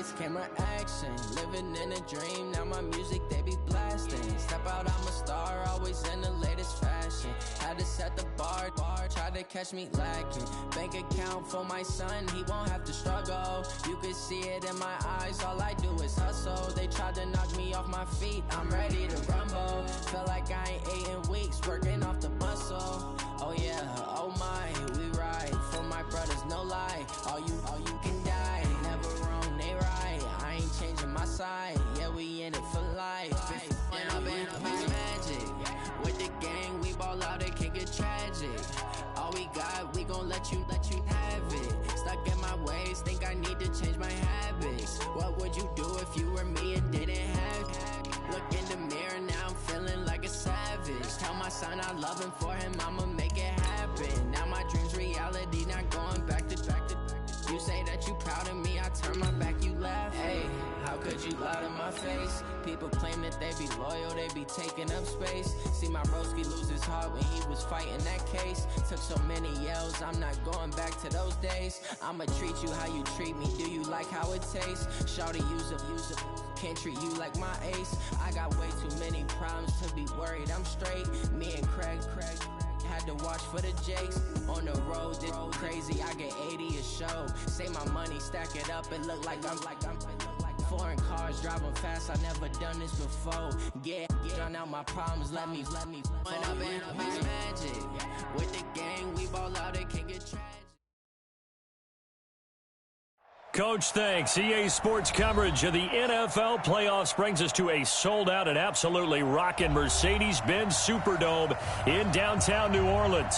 lights, camera action. Living in a dream, now my music they be blasting. Step out, I'm a star, always in the latest fashion. Had to set the bar, try to catch me lacking. Bank account for my son, he won't have to struggle. You can see it in my eyes, all I do is hustle. They tried to knock me off my feet, I'm ready to rumble. Felt like I ain't ate in weeks, working off the muscle. Oh yeah, oh my, we ride for my brothers, no lie. All you can die, never wrong, they right. I ain't changing my side, yeah, we in it for life. And I've been magic with the gang, we ball out, it can get tragic. All we got, we gon' let you have it. Stuck in my ways, think I need to change my habits. What would you do if you were me and didn't have it? Look in the mirror, now I'm feeling like a savage. Tell my son I love him, for him I'ma make it happen. Now my dream's reality, not going back to. You say that you proud of me, I turn my back, you laugh. Hey, how could you lie to my face? People claim that they be loyal, they be taking up space. See my broski lose his heart when he was fighting that case. Took so many yells, I'm not going back to those days. I'ma treat you how you treat me, do you like how it tastes? Shawty, use up, can't treat you like my ace. I got way too many problems to be worried, I'm straight. Me and Craig had to watch for the Jakes. On the road, it's crazy, I get 80 a show. Say my money, stack it up, it look like I'm foreign cars, driving fast, I never done this before. Get on out my problems, let me When I've been magic with the gang, we ball out, it can get tragic. Coach, thanks. EA Sports coverage of the NFL playoffs brings us to a sold-out and absolutely rocking Mercedes-Benz Superdome in downtown New Orleans.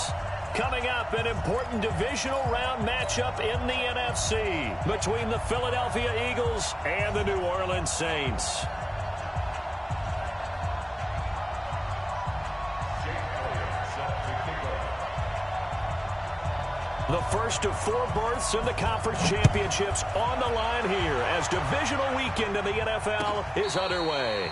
Coming up, an important divisional round matchup in the NFC between the Philadelphia Eagles and the New Orleans Saints. The first of 4 berths in the conference championships on the line here as divisional weekend in the NFL is underway.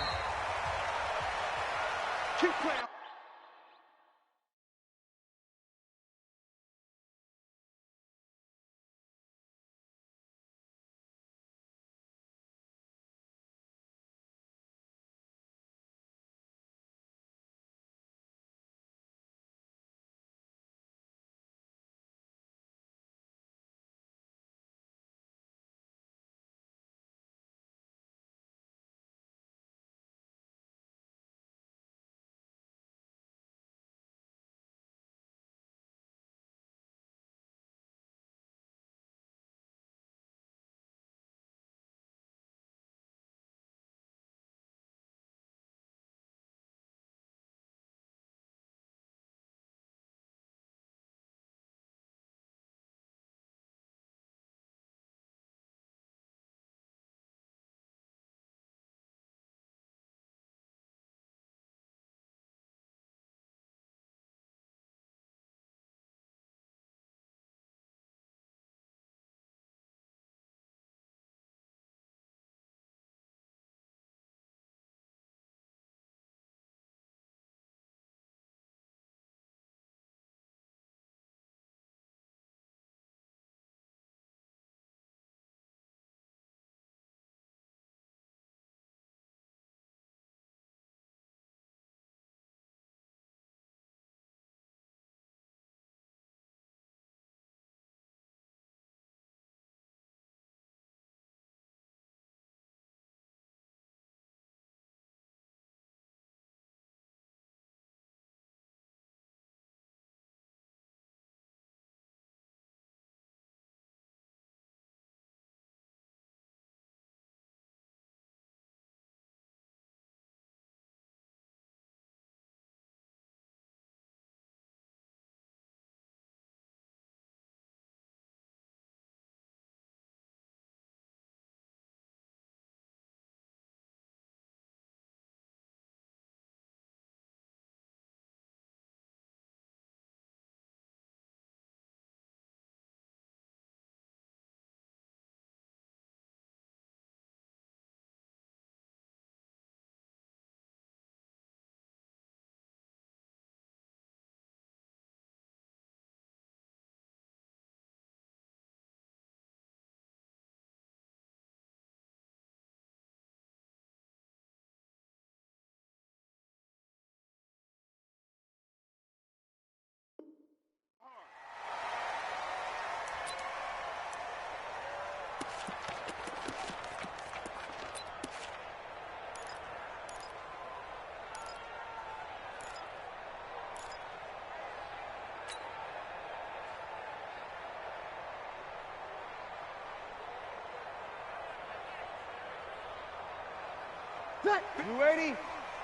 You ready?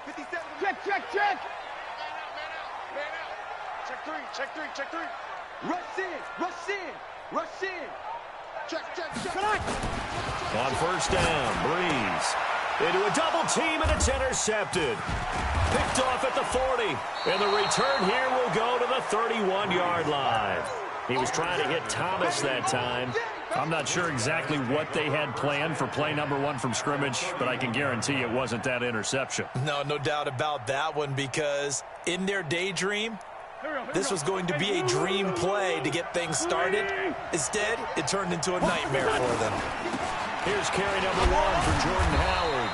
57. Check, check, check. Man out. Check three, check three, check three. Rush in, rush in, rush in. Check, check, check. On first down, Breeze into a double team, and it's intercepted. Picked off at the 40, and the return here will go to the 31-yard line. He was trying to hit Thomas that time. I'm not sure exactly what they had planned for play number 1 from scrimmage, but I can guarantee it wasn't that interception. No doubt about that one, because in their daydream, this was going to be a dream play to get things started. Instead, it turned into a nightmare for them. Here's carry number 1 for Jordan Howard.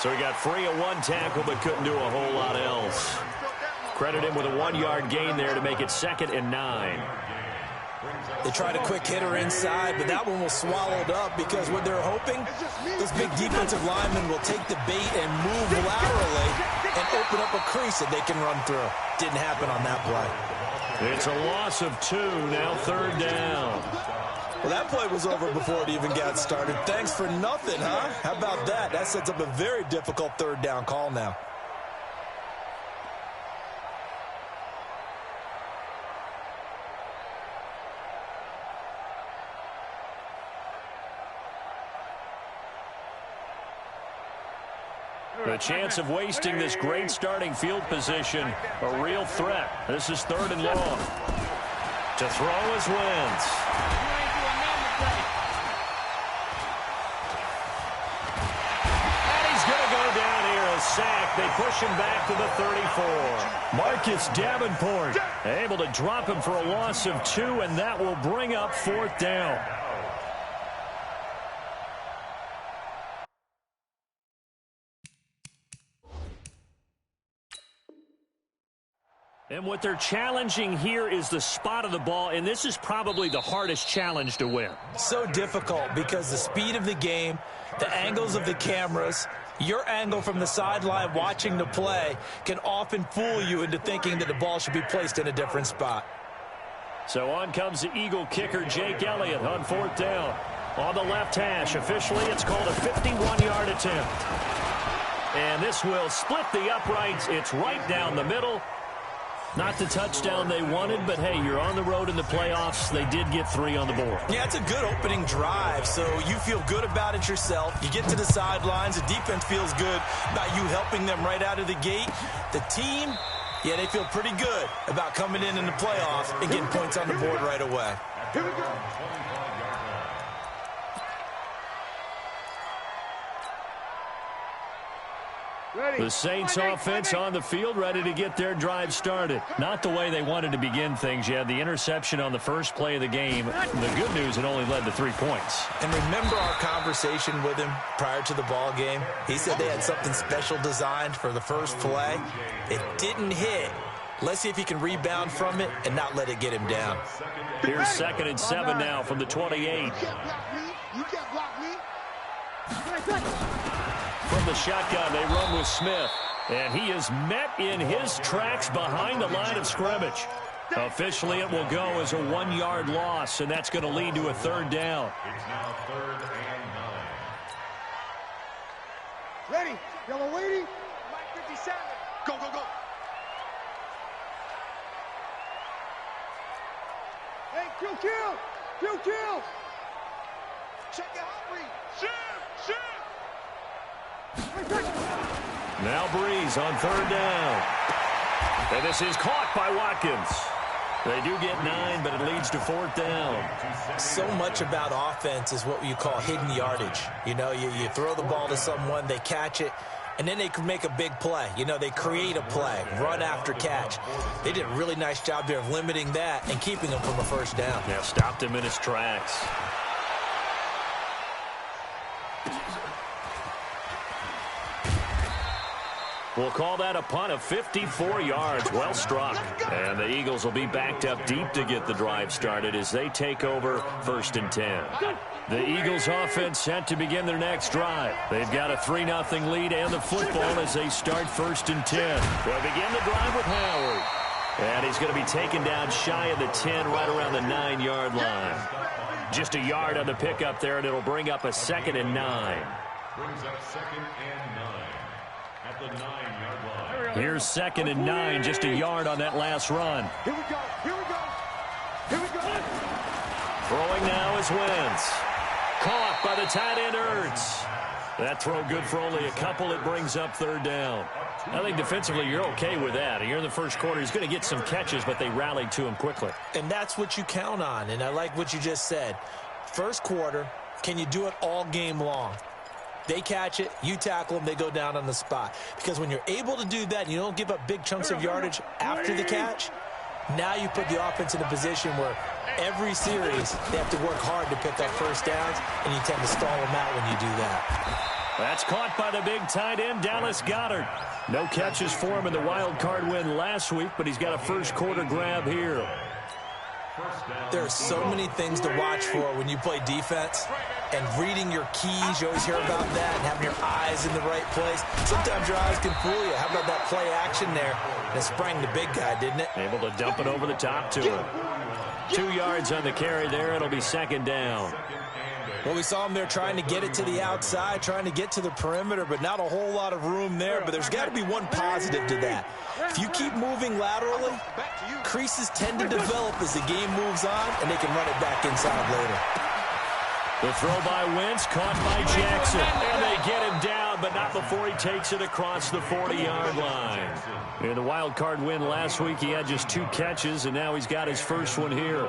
So he got free of 1 tackle, but couldn't do a whole lot else. Credit him with a 1-yard gain there to make it 2nd and 9. They tried a quick hitter inside, but that one was swallowed up because what they're hoping, this big defensive lineman will take the bait and move laterally and open up a crease that they can run through. Didn't happen on that play. It's a loss of 2, now 3rd down. Well, that play was over before it even got started. Thanks for nothing, huh? How about that? That sets up a very difficult 3rd down call now. The chance of wasting this great starting field position, a real threat. This is 3rd and long. To throw is Wentz. And he's going to go down here, a sack. They push him back to the 34. Marcus Davenport able to drop him for a loss of 2, and that will bring up 4th down. And what they're challenging here is the spot of the ball, and this is probably the hardest challenge to win. So difficult because the speed of the game, the angles of the cameras, your angle from the sideline watching the play can often fool you into thinking that the ball should be placed in a different spot. So on comes the Eagle kicker, Jake Elliott, on 4th down. On the left hash, officially it's called a 51-yard attempt. And this will split the uprights. It's right down the middle. Not the touchdown they wanted, but hey, you're on the road in the playoffs. They did get 3 on the board. Yeah, it's a good opening drive, so you feel good about it yourself. You get to the sidelines. The defense feels good about you helping them right out of the gate. The team, yeah, they feel pretty good about coming in the playoffs and getting points on the board right away. Here we go. The Saints offense on the field, ready to get their drive started. Not the way they wanted to begin things. You had the interception on the first play of the game. The good news, it only led to 3 points. And remember our conversation with him prior to the ball game? He said they had something special designed for the first play. It didn't hit. Let's see if he can rebound from it and not let it get him down. Here's 2nd and 7 now from the 28. You can't block me. From the shotgun, they run with Smith. And he is met in his tracks behind the line of scrimmage. Officially, it will go as a 1-yard loss, and that's going to lead to a 3rd down. It's now 3rd and 9. Ready. Y'all are waiting. Mike 57. Go, go, go. Hey, kill. Check it out, Reed. Shoot. Now Breeze on 3rd down. And this is caught by Watkins. They do get 9, but it leads to 4th down. So much about offense is what you call hidden yardage. You know, you throw the ball to someone, they catch it, and then they can make a big play. You know, they create a play, run after catch. They did a really nice job there of limiting that and keeping him from a 1st down. Yeah, stopped him in his tracks. We'll call that a punt of 54 yards. Well struck. And the Eagles will be backed up deep to get the drive started as they take over 1st and 10. The Eagles offense set to begin their next drive. They've got a 3-0 lead and the football as they start 1st and 10. They'll begin the drive with Howard. And he's going to be taken down shy of the 10, right around the 9-yard line. Just a yard on the pickup there, and it'll bring up a 2nd and 9. Brings up 2nd and 9 at the 9-yard line. Here's 2nd and 9, just a yard on that last run. Here we go. Here we go. Here we go. Throwing now is Wentz. Caught by the tight end, Ertz. That throw good for only a couple. It brings up 3rd down. I think defensively you're okay with that. Here in the first quarter, he's going to get some catches, but they rallied to him quickly. And that's what you count on, and I like what you just said. First quarter, can you do it all game long? They catch it, you tackle them, they go down on the spot. Because when you're able to do that and you don't give up big chunks of yardage after the catch, now you put the offense in a position where every series they have to work hard to pick up first downs, and you tend to stall them out when you do that. That's caught by the big tight end, Dallas Goedert. No catches for him in the wild card win last week, but he's got a first quarter grab here. There are so many things to watch for when you play defense, and reading your keys, you always hear about that, and having your eyes in the right place. Sometimes your eyes can fool you. How about that play action there? And it sprang the big guy, didn't it? Able to dump it over the top to him. 2 yards on the carry there. It'll be 2nd down. Well, we saw him there trying to get it to the outside, trying to get to the perimeter, but not a whole lot of room there. But there's got to be one positive to that. If you keep moving laterally, creases tend to develop as the game moves on, and they can run it back inside later. The throw by Wentz, caught by Jackson. And they get him down, but not before he takes it across the 40-yard line. In the wild card win last week, he had just 2 catches, and now he's got his first one here.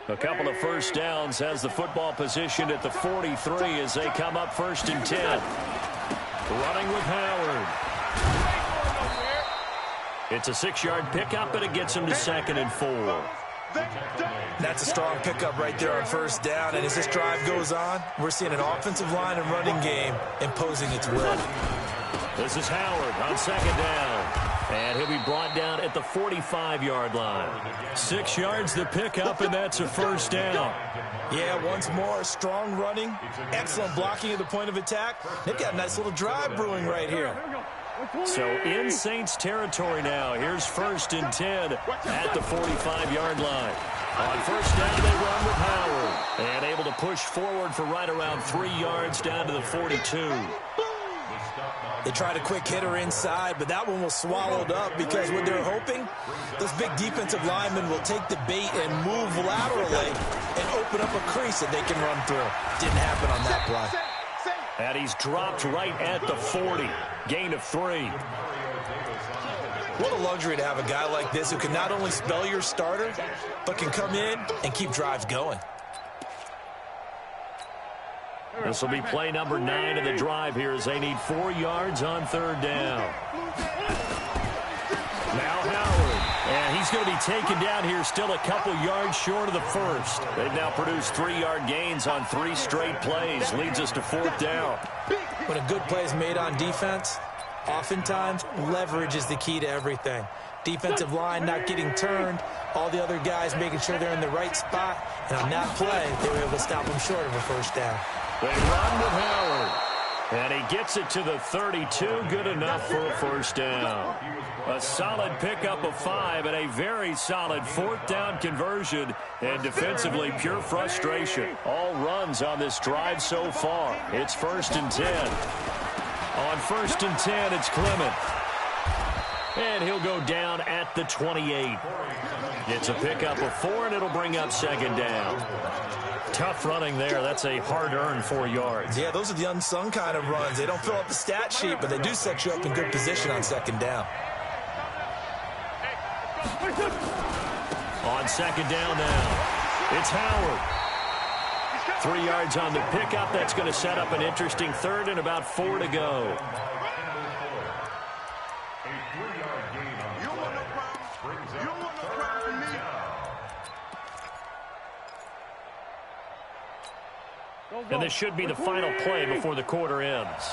A couple of first downs, has the football positioned at the 43 as they come up 1st and 10. Running with Howard. It's a 6-yard pickup, and it gets him to 2nd and 4. That's a strong pickup right there on first down, and as this drive goes on, we're seeing an offensive line and running game imposing its will. This is Howard on 2nd down. And he'll be brought down at the 45-yard line. 6 yards the pickup, and that's a first down. Yeah, once more, strong running, excellent blocking at the point of attack. They've got a nice little drive brewing right here. So in Saints territory now. Here's 1st and 10 at the 45-yard line. On first down, they run with Howard. And able to push forward for right around 3 yards down to the 42. They tried a quick hitter inside, but that one was swallowed up because what they're hoping, those big defensive linemen will take the bait and move laterally and open up a crease that they can run through. Didn't happen on that play. And he's dropped right at the 40. Gain of 3. What a luxury to have a guy like this who can not only spell your starter, but can come in and keep drives going. This will be play number 9 of the drive here as they need 4 yards on 3rd down. Now Howard. And he's going to be taken down here still a couple yards short of the first. They've now produced 3-yard gains on 3 straight plays. Leads us to 4th down. When a good play is made on defense, oftentimes leverage is the key to everything. Defensive line not getting turned, all the other guys making sure they're in the right spot. And on that play, they were able to stop them short of a first down. They run with Howard. And he gets it to the 32. Good enough for a first down. A solid pickup of 5 and a very solid 4th down conversion. And defensively, pure frustration. All runs on this drive so far. It's 1st and 10. On 1st and 10, it's Clement. And he'll go down at the 28. It's a pickup of 4, and it'll bring up 2nd down. Tough running there. That's a hard-earned 4 yards. Yeah, those are the unsung kind of runs. They don't fill up the stat sheet, but they do set you up in good position on 2nd down. On 2nd down now, it's Howard. 3 yards on the pickup. That's going to set up an interesting 3rd and about 4 to go. And this should be the final play before the quarter ends.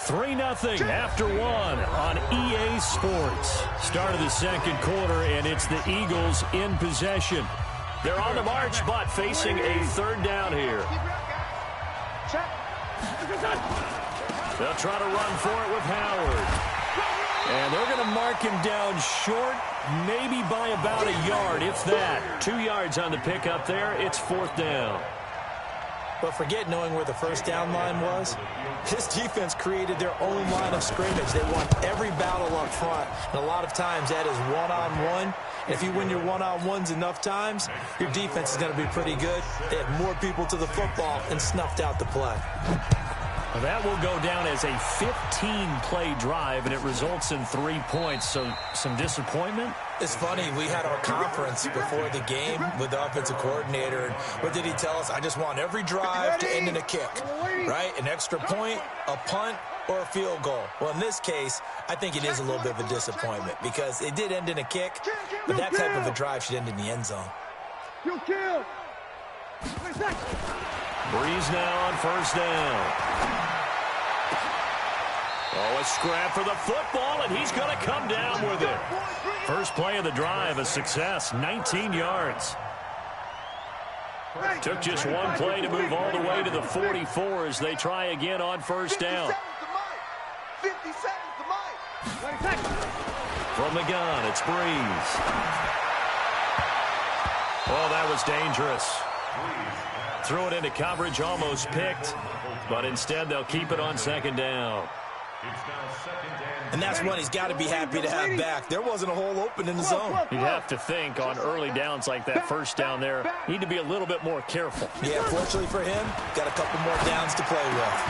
3-0 after one on EA Sports. Start of the second quarter, and it's the Eagles in possession. They're on the march, but facing a third down here. They'll try to run for it with Howard. And they're going to mark him down short, maybe by about a yard, if that. 2 yards on the pickup there. It's fourth down. But forget knowing where the first down line was. This defense created their own line of scrimmage. They won every battle up front. And a lot of times that is one-on-one. And if you win your one-on-ones enough times, your defense is going to be pretty good. They had more people to the football and snuffed out the play. Well, that will go down as a 15-play drive, and it results in 3 points. So some disappointment? It's funny, we had our conference before the game with the offensive coordinator, and what did he tell us? I just want every drive to end in a kick, right? An extra point, a punt, or a field goal. Well, in this case, I think it is a little bit of a disappointment because it did end in a kick, but that type of a drive should end in the end zone. Breeze now on first down. Oh, a scrap for the football, and he's going to come down with it. First play of the drive, a success, 19 yards. Took just one play to move all the way to the 44 as they try again on first down. 50 seconds to Mike. From the gun, it's Breeze. Oh, that was dangerous. Threw it into coverage, almost picked, but instead they'll keep it on second down. And that's one he's got to be happy to have back. There wasn't a hole open in the zone. You'd have to think on early downs like that first down there, need to be a little bit more careful. Yeah, fortunately for him, got a couple more downs to play with.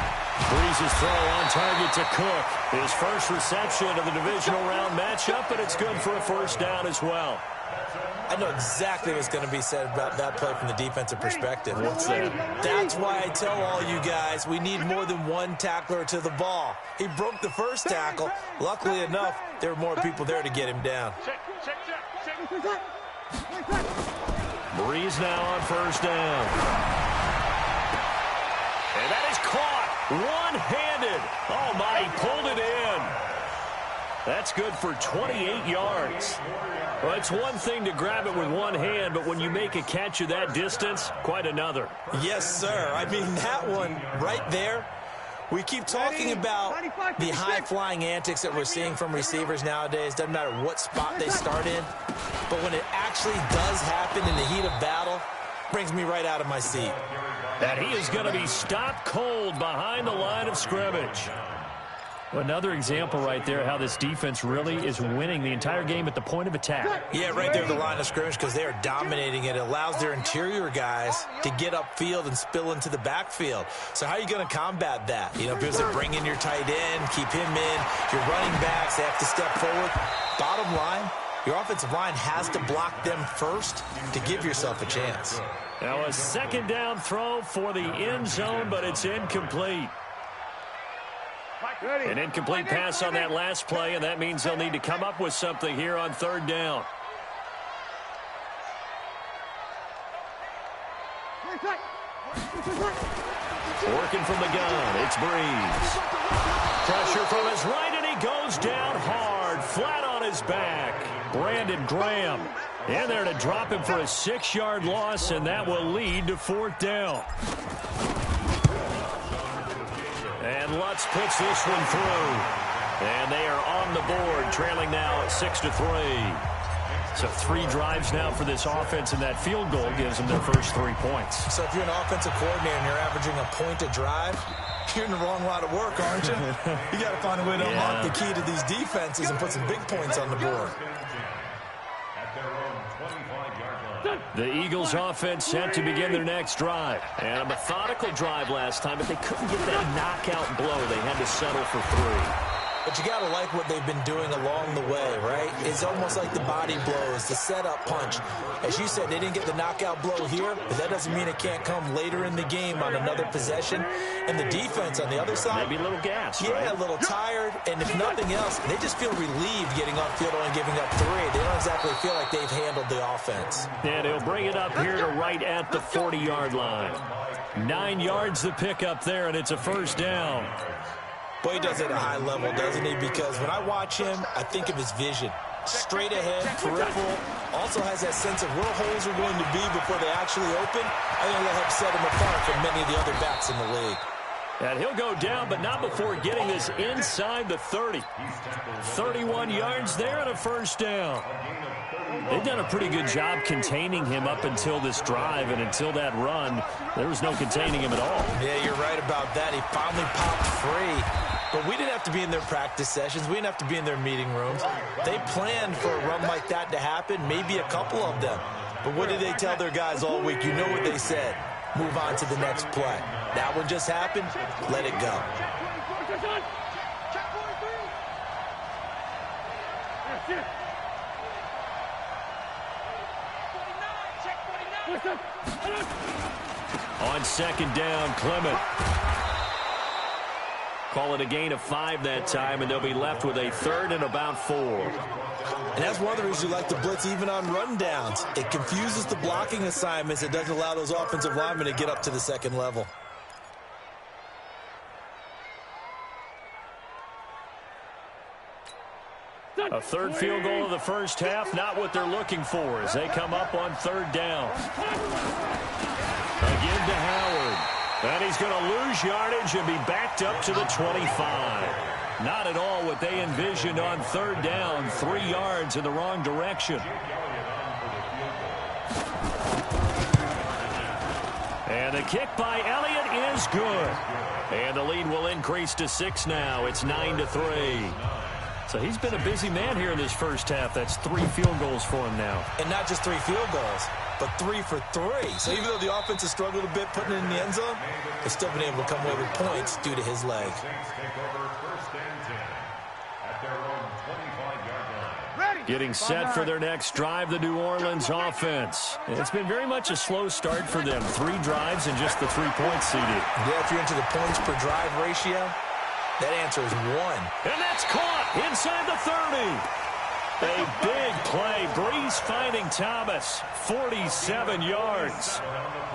Breeze's throw on target to Cook. His first reception of the divisional round matchup, but it's good for a first down as well. I know exactly what's going to be said about that play from the defensive perspective. What's that? That's why I tell all you guys we need more than one tackler to the ball. He broke the first tackle. Luckily enough, there were more people there to get him down. Breeze now on first down. And that is caught one-handed. Oh, my, he pulled it in. That's good for 28 yards. Well, it's one thing to grab it with one hand, but when you make a catch of that distance, quite another. Yes, sir. I mean, that one right there, we keep talking about the high-flying antics that we're seeing from receivers nowadays. Doesn't matter what spot they start in. But when it actually does happen in the heat of battle, brings me right out of my seat. And he is going to be stopped cold behind the line of scrimmage. Another example right there how this defense really is winning the entire game at the point of attack. Yeah, right there at the line of scrimmage because they are dominating it. It allows their interior guys to get upfield and spill into the backfield. So how are you going to combat that? You know, because they bring in your tight end, keep him in, your running backs, they have to step forward. Bottom line, your offensive line has to block them first to give yourself a chance. Now a second down throw for the end zone, but it's incomplete. An incomplete pass on that last play, and that means they'll need to come up with something here on third down. Working from the gun, it's Breeze. Pressure from his right, and he goes down hard, flat on his back. Brandon Graham in there to drop him for a 6-yard loss, and that will lead to fourth down. And Lutz puts this one through. And they are on the board, trailing now at 6-3. So 3 drives now for this offense, and that field goal gives them their first 3 points. So if you're an offensive coordinator and you're averaging a point a drive, you're in the wrong line of work, aren't you? You got to find a way to unlock the key to these defenses and put some big points on the board. The Eagles offense set to begin their next drive. And a methodical drive last time, but they couldn't get that knockout blow. They had to settle for 3. But you got to like what they've been doing along the way, right? It's almost like the body blows, the setup punch. As you said, they didn't get the knockout blow here, but that doesn't mean it can't come later in the game on another possession. And the defense on the other side. Maybe a little gas, yeah, right? A little tired. And if nothing else, they just feel relieved getting upfield and giving up 3. They don't exactly feel like they've handled the offense. And he'll bring it up here to right at the 40-yard line. 9 yards the pickup there, and it's a first down. Boy, he does it at a high level, doesn't he? Because when I watch him, I think of his vision. Straight ahead, peripheral. Also has that sense of where holes are going to be before they actually open. I think that'll help set him apart from many of the other backs in the league. And he'll go down, but not before getting this inside the 30. 31 yards there and a first down. They've done a pretty good job containing him up until this drive, and until that run, there was no containing him at all. Yeah, you're right about that. He finally popped free. But we didn't have to be in their practice sessions. We didn't have to be in their meeting rooms. They planned for a run like that to happen, maybe a couple of them. But what did they tell their guys all week? You know what they said. Move on to the next play. That one just happened. Let it go. On second down, Clement. Call it a gain of 5 that time, and they'll be left with a 3rd and about 4. And that's one of the reasons you like to blitz even on rundowns. It confuses the blocking assignments. It doesn't allow those offensive linemen to get up to the second level. A 3rd field goal of the first half, not what they're looking for as they come up on 3rd down. Again to Howard. And he's going to lose yardage and be backed up to the 25. Not at all what they envisioned on 3rd down. 3 yards in the wrong direction. And the kick by Elliott is good. And the lead will increase to 6 now. It's 9-3. So he's been a busy man here in this first half. That's 3 field goals for him now. And not just 3 field goals, but 3 for 3. So even though the offense has struggled a bit putting it in the end zone, they've still been able to come away with points due to his leg. Getting set for their next drive, the New Orleans offense. It's been very much a slow start for them. 3 drives and just the 3 points seeded. Yeah, if you're into the points per drive ratio, that answer is 1. And that's caught inside the 30. A big play. Breeze finding Thomas. 47 yards.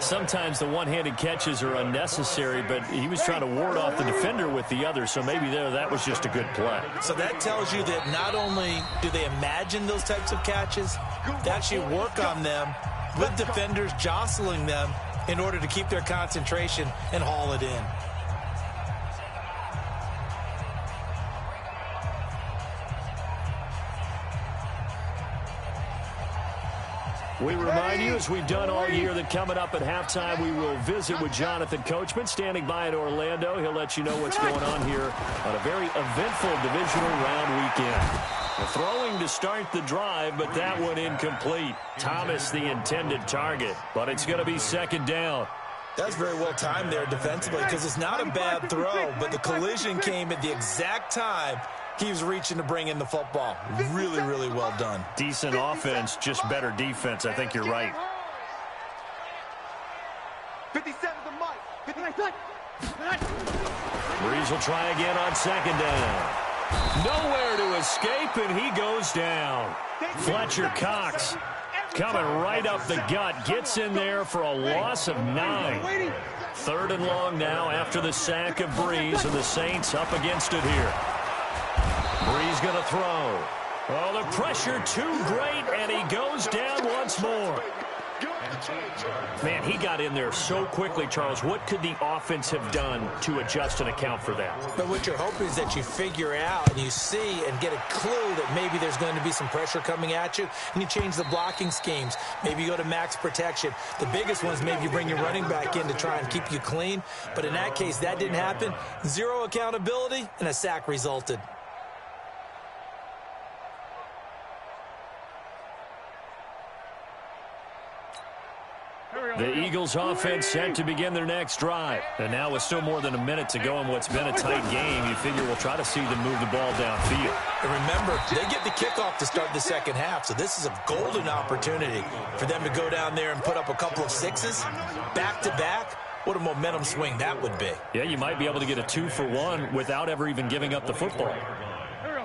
Sometimes the one-handed catches are unnecessary, but he was trying to ward off the defender with the other, so maybe that was just a good play. So that tells you that not only do they imagine those types of catches, they actually work on them with defenders jostling them in order to keep their concentration and haul it in. We remind you, as we've done all year, that coming up at halftime, we will visit with Jonathan Coachman, standing by in Orlando. He'll let you know what's going on here on a very eventful divisional round weekend. The throwing to start the drive, but that one incomplete. Thomas, the intended target, but it's going to be 2nd down. That's very well timed there defensively, because it's not a bad throw, but the collision came at the exact time he was reaching to bring in the football. Really, really well done. Decent offense, just better defense. I think you're right. 57 the mic. 59. Breeze will try again on 2nd down. Nowhere to escape, and he goes down. Fletcher Cox coming right up the gut. Gets in there for a loss of 9. 3rd and long now after the sack of Breeze, and the Saints up against it here. Breeze going to throw. Oh, the pressure too great, and he goes down once more. Man, he got in there so quickly, Charles. What could the offense have done to adjust and account for that? But what you're hoping is that you figure out and you see and get a clue that maybe there's going to be some pressure coming at you, and you change the blocking schemes. Maybe you go to max protection. The biggest one is maybe you bring your running back in to try and keep you clean. But in that case, that didn't happen. 0 accountability, and a sack resulted. The Eagles offense set to begin their next drive. And now with still more than a minute to go in what's been a tight game, you figure we'll try to see them move the ball downfield. And remember, they get the kickoff to start the second half, so this is a golden opportunity for them to go down there and put up a couple of sixes back-to-back. What a momentum swing that would be. Yeah, you might be able to get a 2-for-1 without ever even giving up the football.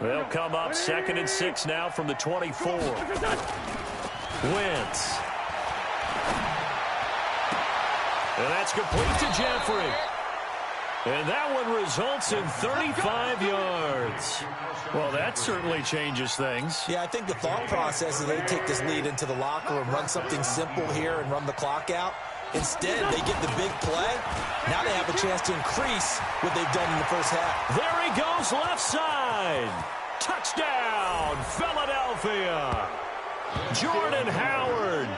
They'll come up 2nd and 6 now from the 24. Wentz. And that's complete to Jeffrey. And that one results in 35 yards. Well, that certainly changes things. Yeah, I think the thought process is they take this lead into the locker room, run something simple here and run the clock out. Instead, they get the big play. Now they have a chance to increase what they've done in the first half. There he goes, left side. Touchdown, Philadelphia. Jordan Howard,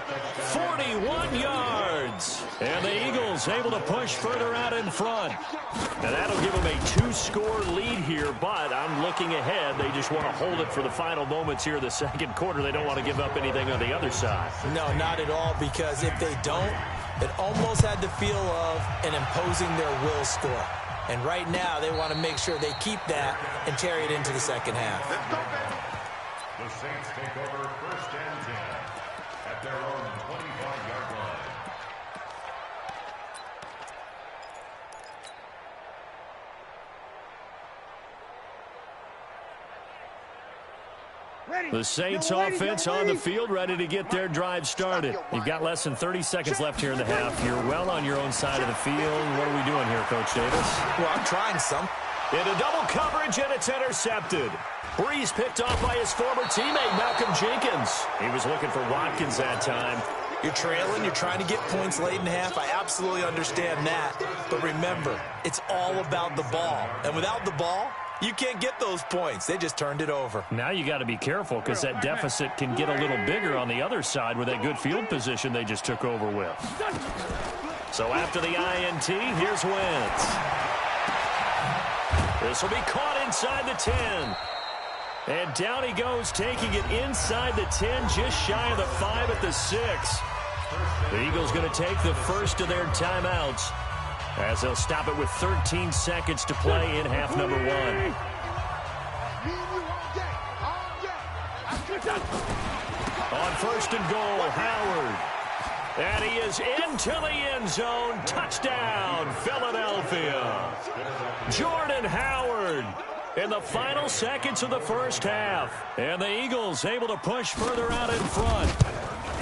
41 yards. And the Eagles able to push further out in front. And that'll give them a 2-score lead here, but I'm looking ahead. They just want to hold it for the final moments here of the second quarter. They don't want to give up anything on the other side. No, not at all, because if they don't, it almost had the feel of an imposing their will score. And right now, they want to make sure they keep that and carry it into the second half. The Saints take over 1st and 10 at their own 25-yard line. The Saints offense on the field, ready to get their drive started. You've got less than 30 seconds left here in the half. You're well on your own side of the field. What are we doing here, Coach Davis? Well, I'm trying some. Into double coverage, and it's intercepted. Breeze picked off by his former teammate, Malcolm Jenkins. He was looking for Watkins that time. You're trailing, you're trying to get points late in half. I absolutely understand that. But remember, it's all about the ball. And without the ball, you can't get those points. They just turned it over. Now you got to be careful because that deficit can get a little bigger on the other side with that good field position they just took over with. So after the INT, here's Wentz. This will be caught inside the 10. And down he goes, taking it inside the 10, just shy of the 5 at the 6. The Eagles going to take the first of their timeouts as they'll stop it with 13 seconds to play in half number 1. On 1st and goal, Howard. And he is into the end zone. Touchdown, Philadelphia. Jordan Howard in the final seconds of the first half. And the Eagles able to push further out in front.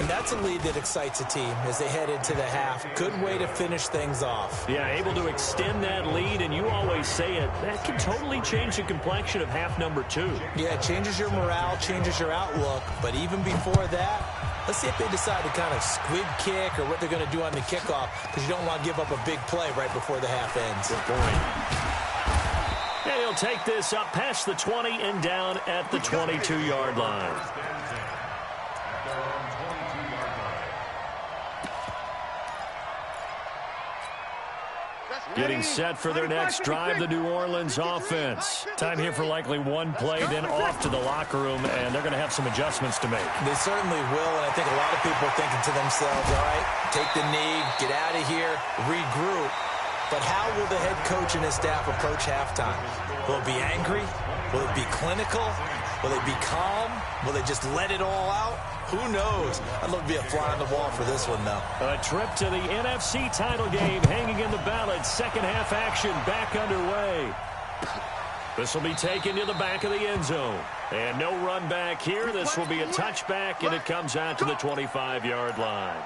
And that's a lead that excites a team as they head into the half. Good way to finish things off. Yeah, able to extend that lead, and you always say it, that can totally change the complexion of half number 2. Yeah, it changes your morale, changes your outlook. But even before that, let's see if they decide to kind of squib kick or what they're going to do on the kickoff, because you don't want to give up a big play right before the half ends. Good point. And he'll take this up past the 20 and down at the 22-yard line. Getting set for their next drive, the New Orleans offense. Time here for likely one play, then off to the locker room, and they're going to have some adjustments to make. They certainly will, and I think a lot of people are thinking to themselves, all right, take the knee, get out of here, regroup. But how will the head coach and his staff approach halftime? Will it be angry? Will it be clinical? Will they be calm? Will they just let it all out? Who knows? I'd love to be a fly on the wall for this one, though. A trip to the NFC title game hanging in the balance. Second half action back underway. This will be taken to the back of the end zone. And no run back here. This will be a touchback, and it comes out to the 25-yard line.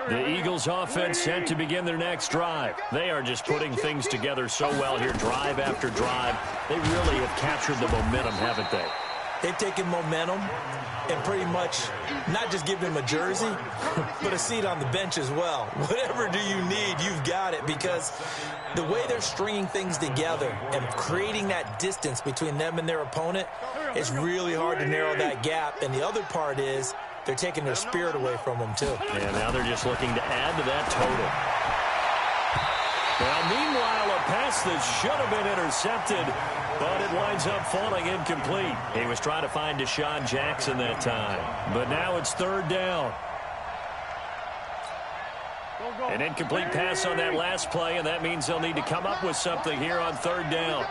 The Eagles offense set to begin their next drive. They are just putting things together so well here, drive after drive. They really have captured the momentum, haven't they? They've taken momentum and pretty much not just given him a jersey, but a seat on the bench as well. Whatever do you need, you've got it, because the way they're stringing things together and creating that distance between them and their opponent, it's really hard to narrow that gap. And the other part is they're taking their spirit away from them, too. And now they're just looking to add to that total. Well, meanwhile, a pass that should have been intercepted, but it winds up falling incomplete. He was trying to find Deshaun Jackson that time, but now it's third down. An incomplete pass on that last play, and that means they'll need to come up with something here on third down.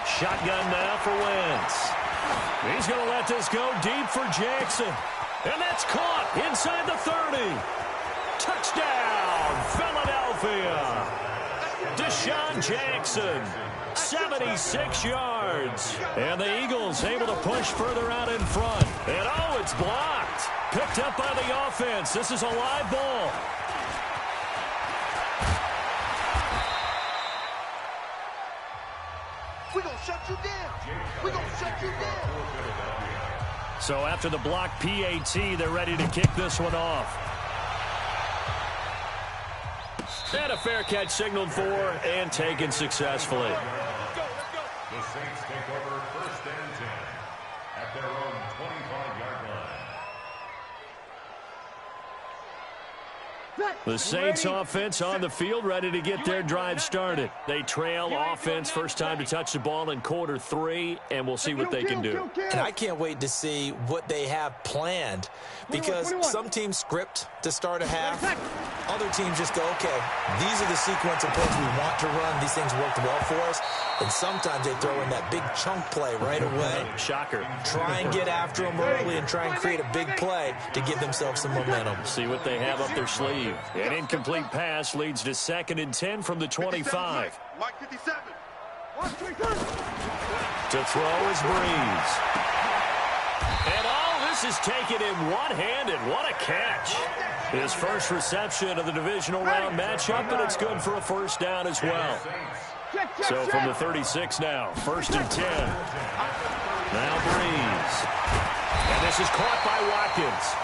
Shotgun now for Wentz. He's going to let this go deep for Jackson. And that's caught inside the 30. Touchdown, Philadelphia. Deshaun Jackson, 76 yards. And the Eagles able to push further out in front. And oh, it's blocked. Picked up by the offense. This is a live ball. We're going to shut you down. We're going to shut you down. So after the block PAT, they're ready to kick this one off. And a fair catch signaled for and taken successfully. The Saints take over first and 10 at their own 25-yard line. The Saints offense on the field, ready to get their drive started. They trail offense first time to touch the ball in quarter 3, and we'll see what they can do. And I can't wait to see what they have planned, because some teams script to start a half. Other teams just go, okay, these are the sequence of plays we want to run. These things worked well for us. And sometimes they throw in that big chunk play right away. Shocker. Try and get after them early and try and create a big play to give themselves some momentum. See what they have up their sleeve. An incomplete pass leads to 2nd and 10 from the 25. Mike 57. To throw is Breeze. And all this is taken in one-handed. What a catch. His first reception of the divisional round matchup, and it's good for a first down as well. So from the 36 now, 1st and 10. Now Breeze. And this is caught by Watkins.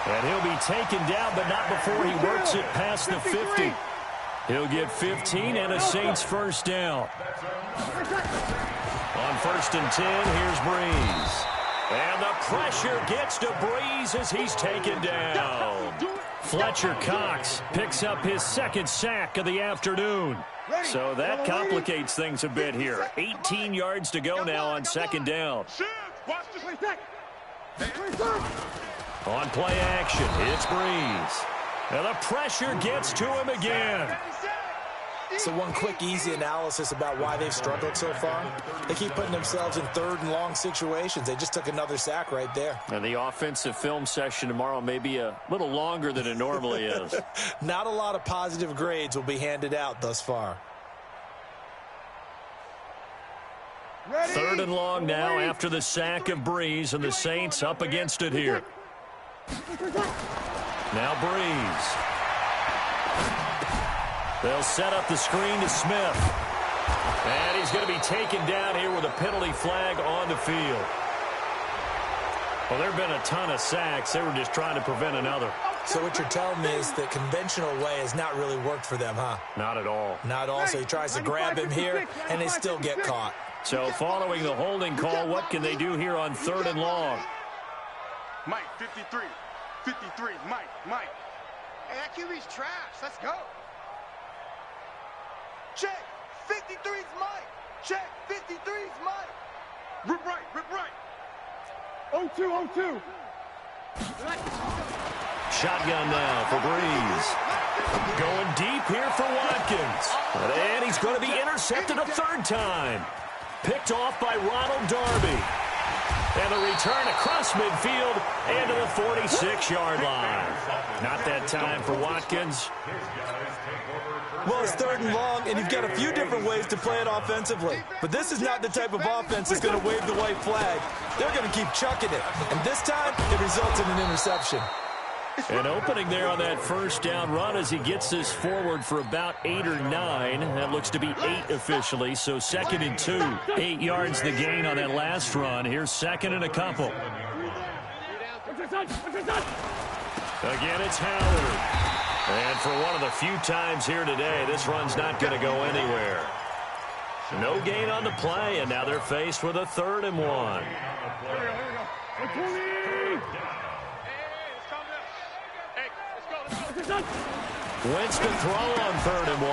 And he'll be taken down, but not before he works it past the 50. He'll get 15 and a Saints first down. On 1st and 10, here's Breeze. And the pressure gets to Breeze as he's taken down. Fletcher Cox picks up his 2nd sack of the afternoon. So that complicates things a bit here. 18 yards to go now on 2nd down. On play action, it's Breeze. And the pressure gets to him again. So one quick, easy analysis about why they've struggled so far. They keep putting themselves in 3rd and long situations. They just took another sack right there. And the offensive film session tomorrow may be a little longer than it normally is. Not a lot of positive grades will be handed out thus far. 3rd and long now after the sack of Breeze, and the Saints up against it here. Now Breeze. They'll set up the screen to Smith. And he's going to be taken down here with a penalty flag on the field. Well, there have been a ton of sacks. They were just trying to prevent another. So what you're telling me is the conventional way has not really worked for them, huh? Not at all. Not at all. So he tries to grab him here, and they still get caught. So following the holding call, what can they do here on 3rd and long? Mike 53. 53. Mike. Hey, that QB's trash. Let's go. Check. 53's Mike. Check. 53's Mike. Rip right. 0-2. Shotgun now for Breeze. Going deep here for Watkins. And he's going to be intercepted a 3rd time. Picked off by Ronald Darby. And a return across midfield and to the 46-yard line. Not that time for Watkins. Well, it's 3rd and long, and you've got a few different ways to play it offensively. But this is not the type of offense that's going to wave the white flag. They're going to keep chucking it. And this time, it results in an interception. And opening there on that first down run as he gets this forward for about 8 or 9. That looks to be 8 officially, so 2nd and 2. 8 yards the gain on that last run. Here's 2nd and a couple. Again, it's Howard. And for one of the few times here today, this run's not going to go anywhere. No gain on the play, and now they're faced with a 3rd and 1. Wentz to throw on 3rd and 1.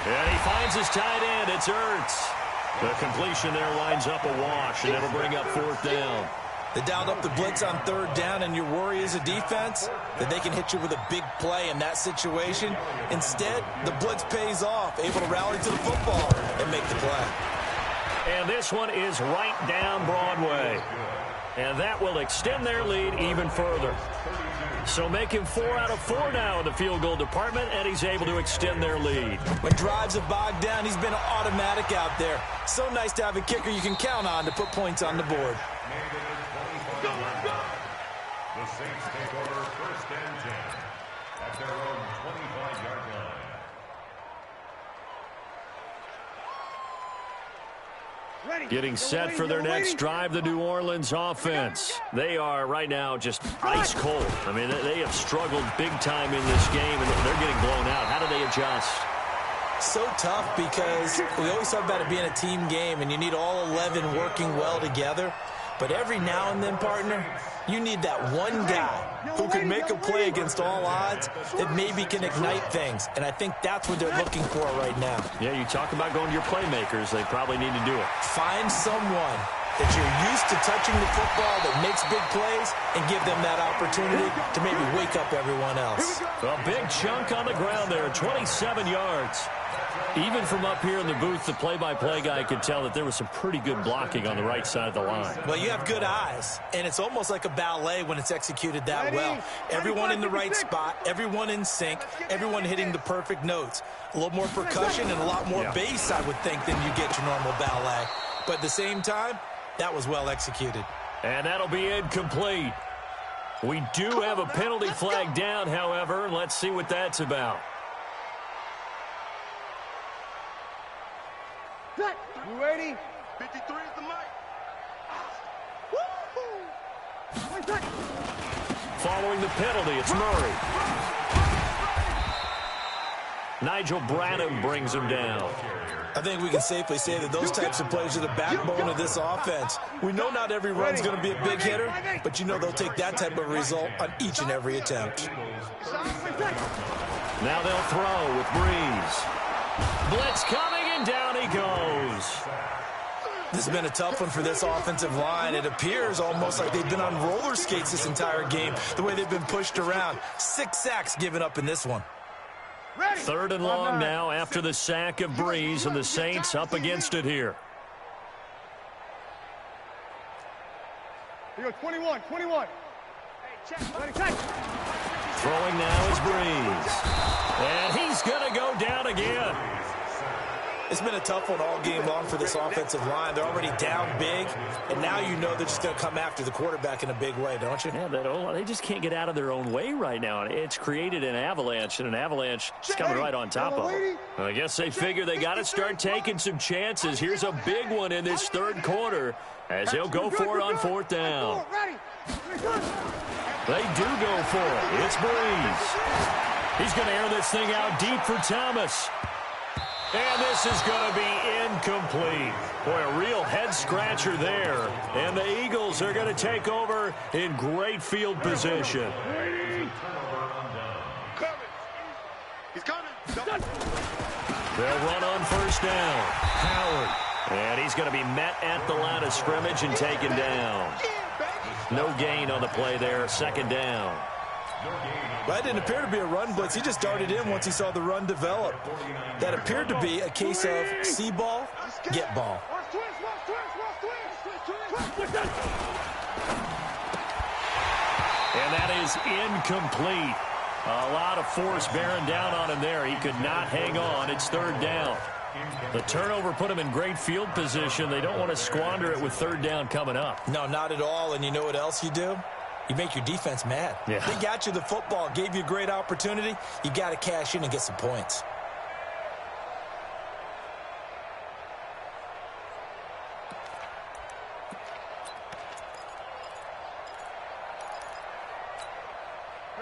And he finds his tight end. It's Ertz. The completion there winds up a wash, and it'll bring up 4th down. They dialed up the blitz on 3rd down, and your worry as a defense that they can hit you with a big play in that situation. Instead, the blitz pays off, able to rally to the football and make the play. And this one is right down Broadway. And that will extend their lead even further. So make him 4 out of 4 now in the field goal department, and he's able to extend their lead. When drives have bogged down, he's been automatic out there. So nice to have a kicker you can count on to put points on the board. The Saints take over 1st and 10 at their own 25-yard line. Getting set for their next drive, the New Orleans offense. They are right now just ice cold. I mean, they have struggled big time in this game, and they're getting blown out. How do they adjust? So tough because we always talk about it being a team game, and you need all 11 working well together. But every now and then, partner, you need that one guy who can make a play against all odds that maybe can ignite things. And I think that's what they're looking for right now. Yeah, you talk about going to your playmakers. They probably need to do it. Find someone that you're used to touching the football that makes big plays and give them that opportunity to maybe wake up everyone else. A big chunk on the ground there, 27 yards. Even from up here in the booth, the play-by-play guy could tell that there was some pretty good blocking on the right side of the line. Well, you have good eyes, and it's almost like a ballet when it's executed that well. Everyone in the right spot, everyone in sync, everyone hitting the perfect notes. A little more percussion and a lot more bass, I would think, than you get your normal ballet. But at the same time, that was well executed. And that'll be incomplete. We do have a penalty flag down, however. Let's see what that's about. You ready? 53 is the mic. Following the penalty, it's Murray. Nigel Bradham brings him down. I think we can safely say that those types of plays are the backbone of this offense. We know not every run's going to be a big hitter, but you know they'll take that type of result on each and every attempt. Now they'll throw with Breeze. Blitz coming, and down he goes. This has been a tough one for this offensive line. It appears almost like they've been on roller skates this entire game, the way they've been pushed around. 6 sacks given up in this one. 3rd and long now after the sack of Breeze, and the Saints up against it here. Here you go, 21. Throwing now is Breeze. And he's going to go down again. It's been a tough one all game long for this offensive line. They're already down big, and now you know they're just going to come after the quarterback in a big way, don't you? Yeah, they just can't get out of their own way right now. It's created an avalanche, and an avalanche is coming right on top of them. I guess they figure they got to start taking some chances. Here's a big one in this 3rd quarter as they'll go for it on 4th down. They do go for it. It's Breeze. He's going to air this thing out deep for Thomas. And this is going to be incomplete. Boy, a real head-scratcher there. And the Eagles are going to take over in great field position. He's coming. They'll run on 1st down. Howard. And he's going to be met at the line of scrimmage and taken down. No gain on the play there. 2nd down. That didn't appear to be a run blitz. He just darted in once he saw the run develop. That appeared to be a case of see ball, get ball. And that is incomplete. A lot of force bearing down on him there. He could not hang on. It's 3rd down. The turnover put him in great field position. They don't want to squander it with 3rd down coming up. No, not at all. And you know what else you do? you make your defense mad. Yeah. They got you the football, gave you a great opportunity. You got to cash in and get some points.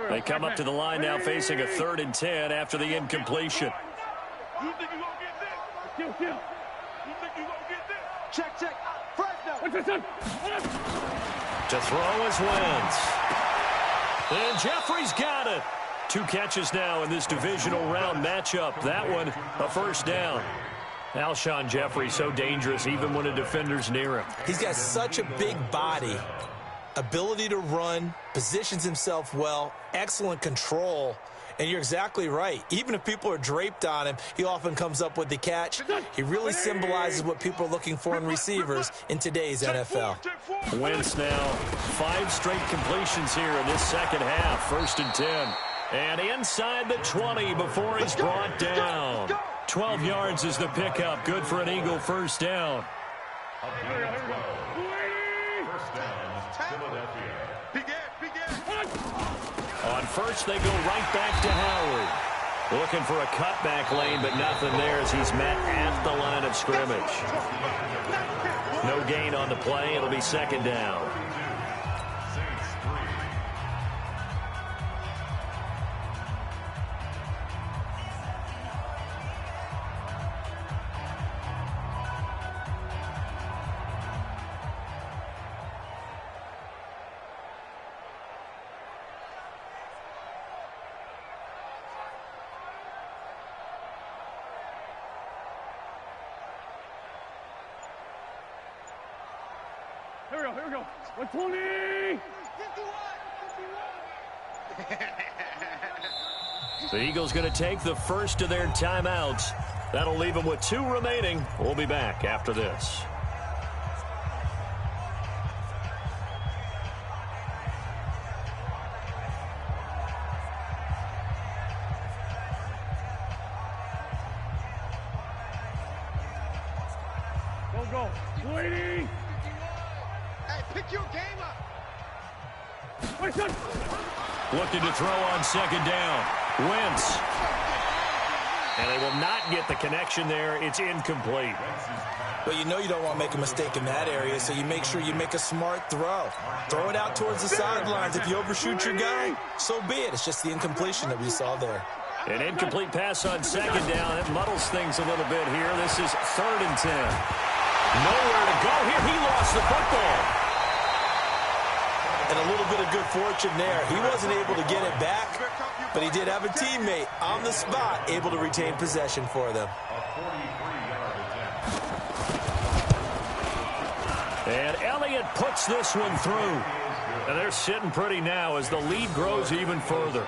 They come up to the line now facing a 3rd and 10 after the incompletion. You think you gonna get this? Kill. You think you gonna get this? Check. Fresno. To throw is Wentz. And Jeffrey's got it. 2 catches now in this divisional round matchup. That one, a first down. Alshon Jeffrey, so dangerous even when a defender's near him. He's got such a big body, ability to run, positions himself well, excellent control. And you're exactly right. Even if people are draped on him, he often comes up with the catch. He really symbolizes what people are looking for in receivers in today's NFL. Wentz now 5 straight completions here in this second half. 1st and 10. And inside the 20 before he's brought down. 12 yards is the pickup. Good for an Eagle first down. First down, Philadelphia. Begin. On first, they go right back to Howard. Looking for a cutback lane, but nothing there as he's met at the line of scrimmage. No gain on the play. It'll be 2nd down. Here we go. 120. The Eagles going to take the first of their timeouts. That'll leave them with 2 remaining. We'll be back after this. Go. 20. Hey, pick your game up. Looking to throw on 2nd down. Wentz. And they will not get the connection there. It's incomplete. But you know you don't want to make a mistake in that area, so you make sure you make a smart throw. Throw it out towards the sidelines. If you overshoot your guy, so be it. It's just the incompletion that we saw there. An incomplete pass on 2nd down. It muddles things a little bit here. This is 3rd and 10. Nowhere to go here. He lost the football. And a little bit of good fortune there. He wasn't able to get it back, but he did have a teammate on the spot able to retain possession for them. And Elliott puts this one through. And they're sitting pretty now as the lead grows even further.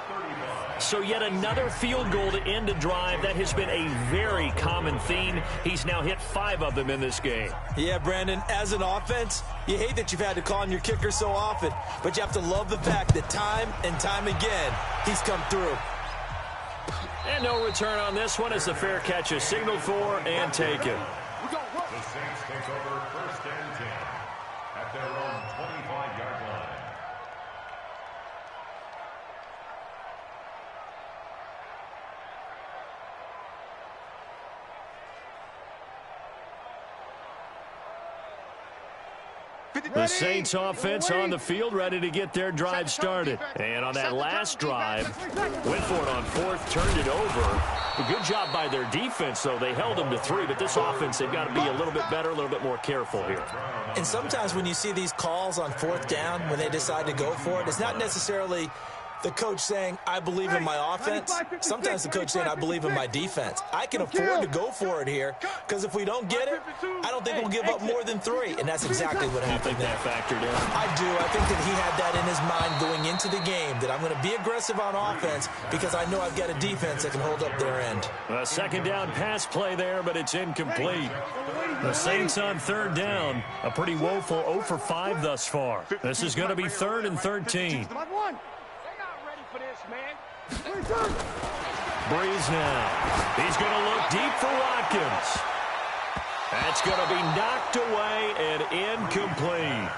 So yet another field goal to end a drive. That has been a very common theme. He's now hit 5 of them in this game. Yeah, Brandon, as an offense, you hate that you've had to call on your kicker so often, but you have to love the fact that time and time again, he's come through. And no return on this one as the fair catch is signaled for and taken. The Saints take over 1st and 10 at their own 25-yard line. The Saints offense on the field, ready to get their drive started. And on that last drive, went for it on 4th, turned it over. A good job by their defense, though. They held them to 3, but this offense, they've got to be a little bit better, a little bit more careful here. And sometimes when you see these calls on 4th down, when they decide to go for it, it's not necessarily the coach saying, I believe in my offense. Sometimes the coach saying, I believe in my defense. I can afford to go for it here because if we don't get it, I don't think we'll give up more than 3. And that's exactly what happened there. That factored in? I do. I think that he had that in his mind going into the game, that I'm going to be aggressive on offense because I know I've got a defense that can hold up their end. A 2nd down pass play there, but it's incomplete. The Saints on 3rd down. A pretty woeful 0 for 5 thus far. This is going to be 3rd and 13. Breeze now. He's going to look deep for Watkins. That's going to be knocked away and incomplete.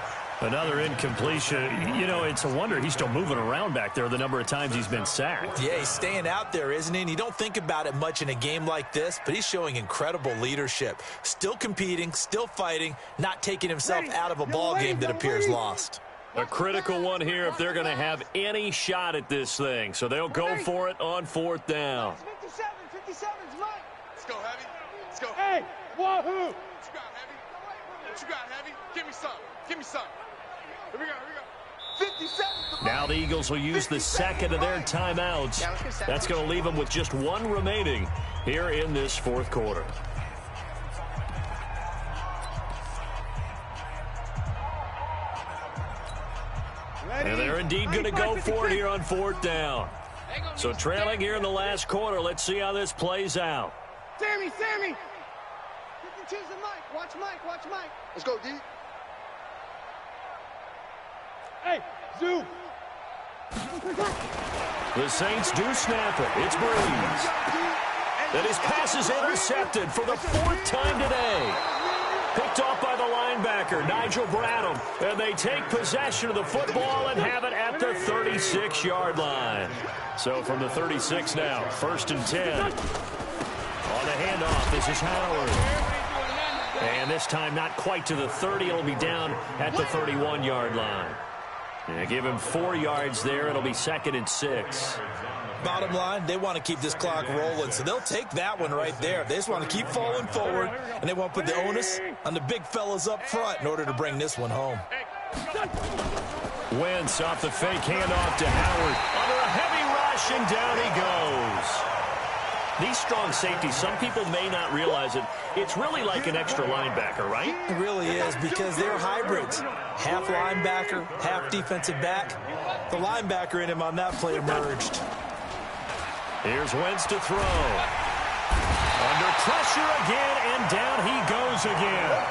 Another incompletion. You know, it's a wonder he's still moving around back there the number of times he's been sacked. Yeah, he's staying out there, isn't he? And you don't think about it much in a game like this, but he's showing incredible leadership. Still competing, still fighting, not taking himself out of a ball game that appears lost. A critical one here if they're going to have any shot at this thing. So they'll go for it on 4th down. 57's mine. Let's go, Heavy. Let's go. Hey, wahoo! What you got, Heavy? What you got, Heavy? Give me some. Give me some. Here we go. Here we go. 57. Now the Eagles will use the second of their timeouts. That's going to leave them with just one remaining here in this 4th quarter. And they're indeed going to go for it here on 4th down. So trailing here in the last quarter. Let's see how this plays out. Sammy! 52's the Mike. Watch Mike. Watch Mike. Let's go, D. Hey, Zoo! The Saints do snap it. It's Breeze. And his pass is intercepted for the 4th time today. Picked off by the linebacker, Nigel Bradham. And they take possession of the football and have it at the 36-yard line. So from the 36 now, 1st and 10. On the handoff, this is Howard. And this time not quite to the 30. It'll be down at the 31-yard line. Yeah, give him 4 yards there. It'll be 2nd and 6. Bottom line, they want to keep this clock rolling, so they'll take that one right there. They just want to keep falling forward, and they want to put the onus on the big fellas up front in order to bring this one home. Wentz off the fake handoff to Howard. Under a heavy rush, and down he goes. These strong safeties, some people may not realize it. It's really like an extra linebacker, right? It really is, because they're hybrids. Half linebacker, half defensive back. The linebacker in him on that play emerged. Here's Wentz to throw. Under pressure again, and down he goes again.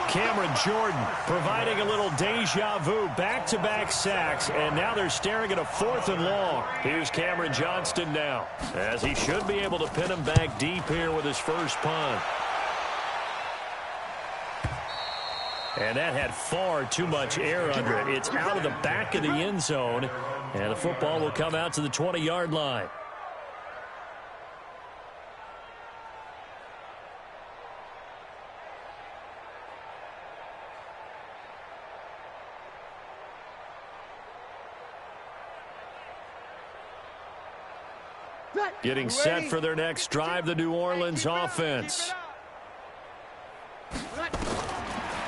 Cameron Jordan providing a little deja vu, back-to-back sacks, and now they're staring at a 4th and long. Here's Cameron Johnston now, as he should be able to pin him back deep here with his first punt. And that had far too much air under it. It's out of the back of the end zone, and the football will come out to the 20-yard line. Getting set for their next drive, the New Orleans offense.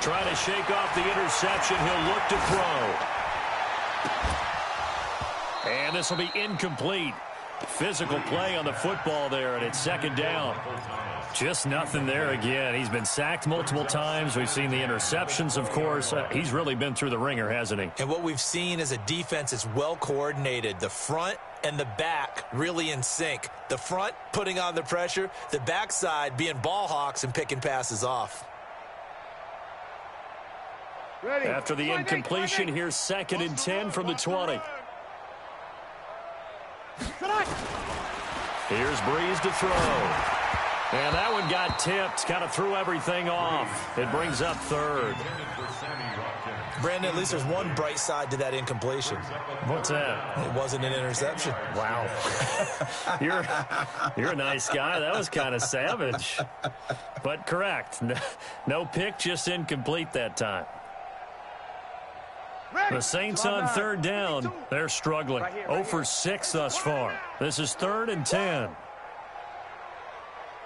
Trying to shake off the interception. He'll look to throw. And this will be incomplete. Physical play on the football there, and it's 2nd down. Just nothing there again. He's been sacked multiple times. We've seen the interceptions, of course. He's really been through the ringer, hasn't he? And what we've seen is a defense that's well coordinated. The front and the back really in sync. The front putting on the pressure, the backside being ball hawks and picking passes off. After the incompletion, here's 2nd and 10 from the 20. Here's Breeze to throw. And that one got tipped, kind of threw everything off. It brings up 3rd. Brandon, at least there's one bright side to that incompletion. What's that? It wasn't an interception. Wow. You're a nice guy. That was kind of savage. But correct. No pick, just incomplete that time. The Saints on 3rd down. They're struggling. 0 for 6 thus far. This is 3rd and 10.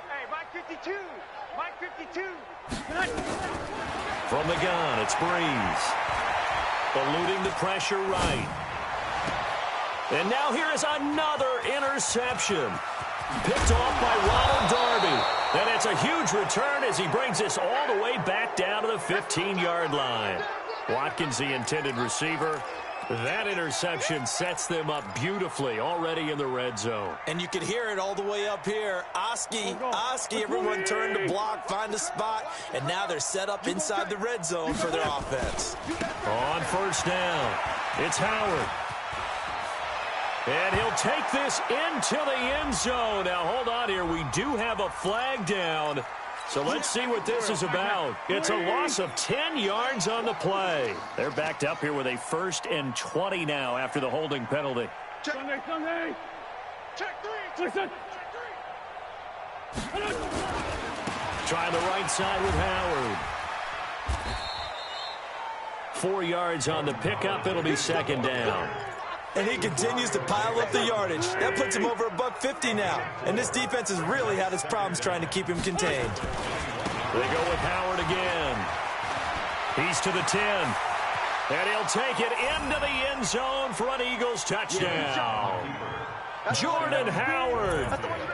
Hey, Mike 52. Mike 52. From the gun, it's Breeze. Eluding the pressure right. And now here is another interception. Picked off by Ronald Darby. And it's a huge return as he brings this all the way back down to the 15-yard line. Watkins, the intended receiver. That interception sets them up beautifully already in the red zone. And you can hear it all the way up here. Oski, everyone turned to block, find a spot, and now they're set up inside the red zone for their offense. On 1st down, it's Howard. And he'll take this into the end zone. Now, hold on here. We do have a flag down. So let's see what this is about. It's a loss of 10 yards on the play. They're backed up here with a 1st and 20 now after the holding penalty. Sunday. Check three. Listen. Trying the right side with Howard. 4 yards on the pickup. It'll be 2nd down. And he continues to pile up the yardage. That puts him over $150 now. And this defense has really had its problems trying to keep him contained. They go with Howard again. He's to the 10. And he'll take it into the end zone for an Eagles touchdown. Jordan Howard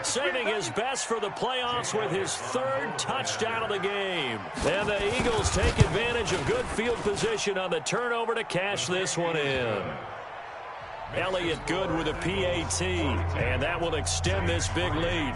saving his best for the playoffs with his 3rd touchdown of the game. And the Eagles take advantage of good field position on the turnover to cash this one in. Elliott good with a PAT, and that will extend this big lead.